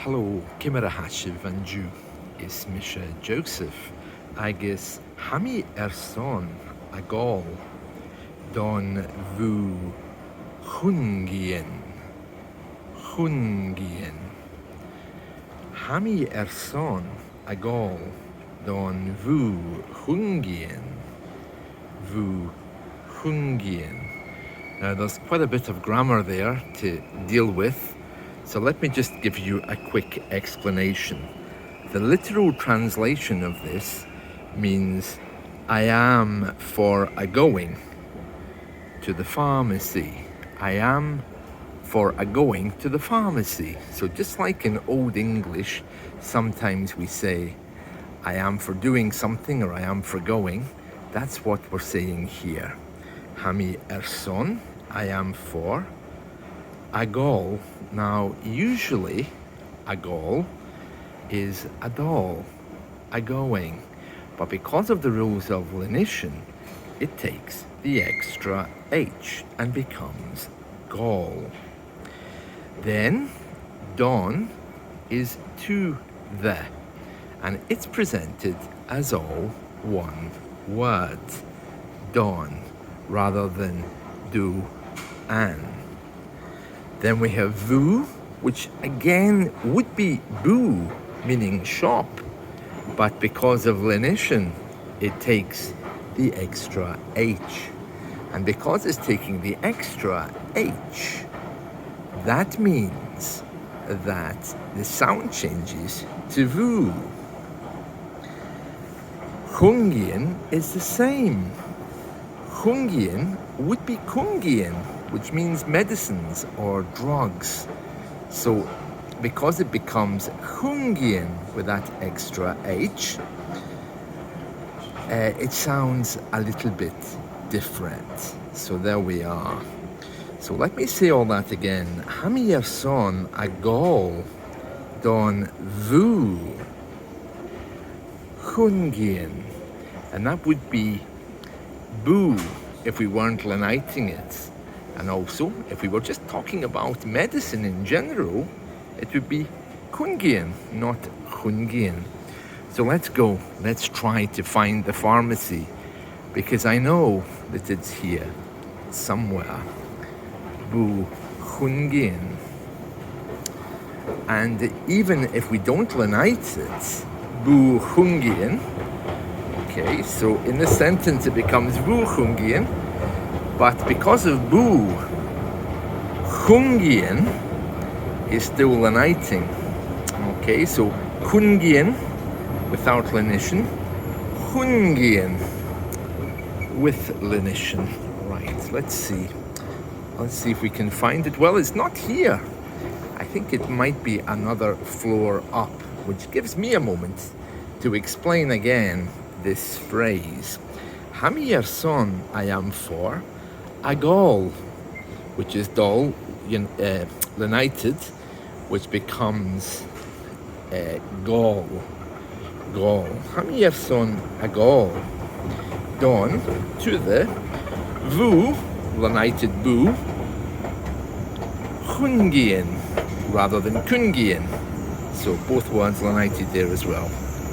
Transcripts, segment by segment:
Hello, Kimera Hashiv and Jew is Misha Joseph. Agus Hami airson a gawl don bhùth-chungaidhean. Hami airson a gawl don bhùth-chungaidhean. Now there's quite a bit of grammar there to deal with, so let me just give you a quick explanation. The literal translation of this means I am for a going to the pharmacy. I am for a going to the pharmacy. So just like in Old English, sometimes we say I am for doing something or I am for going. That's what we're saying here. Hami airson, I am for. A gawl. Now usually a gawl is a dhol, a going. But because of the rules of lenition, it takes the extra H and becomes gawl. Then don is to the, and it's presented as all one word, don, rather than do an. Then we have vu, which again would be boo, meaning shop, but because of lenition, it takes the extra H. And because it's taking the extra H, that means that the sound changes to vu. Chungaidhean is the same. Chungaidhean would be chungaidhean, which means medicines or drugs. So because it becomes chungaidhean with that extra H, it sounds a little bit different. So there we are. So let me say all that again. Hami airson a gawl don bhùth-chungaidhean. And that would be boo if we weren't leniting it. And also, if we were just talking about medicine in general, it would be chungaidhean, not chungaidhean. So let's go. Let's try to find the pharmacy, because I know that it's here somewhere. Bhùth-chungaidhean. And even if we don't lenite it, bhùth-chungaidhean. Okay, so in the sentence it becomes bhùth-chungaidhean. But because of bhùth-chungaidhean is still leniting. Okay, so chungaidhean without lenition, chungaidhean with lenition. Right, let's see. Let's see if we can find it. Well, it's not here. I think it might be another floor up, which gives me a moment to explain again this phrase. Hami airson I am for a gawl, which is dhol, lenited, which becomes gawl. Hami airson a gawl don to the vu, lenited boo, chungaidhean rather than chungaidhean. So both words lenited there as well.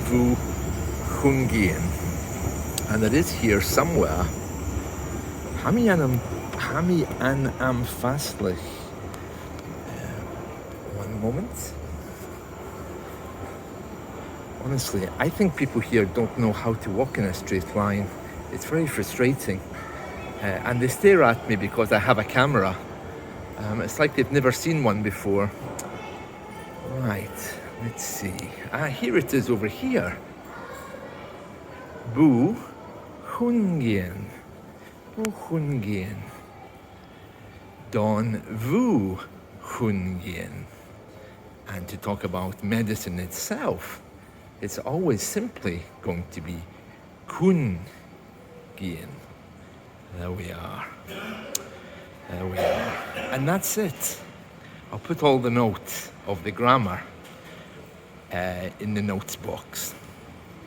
Bhùth-chungaidhean. And it is here somewhere. Hami an am fastlich. One moment. Honestly, I think people here don't know how to walk in a straight line. It's very frustrating. And they stare at me because I have a camera. It's like they've never seen one before. Right, let's see. Here it is over here. Bhùth-chungaidhean. Bhùth-chungaidhean. Don bhùth-chungaidhean. And to talk about medicine itself, it's always simply going to be KHOON-gay-yen. There we are. There we are. And that's it. I'll put all the notes of the grammar in the notes box.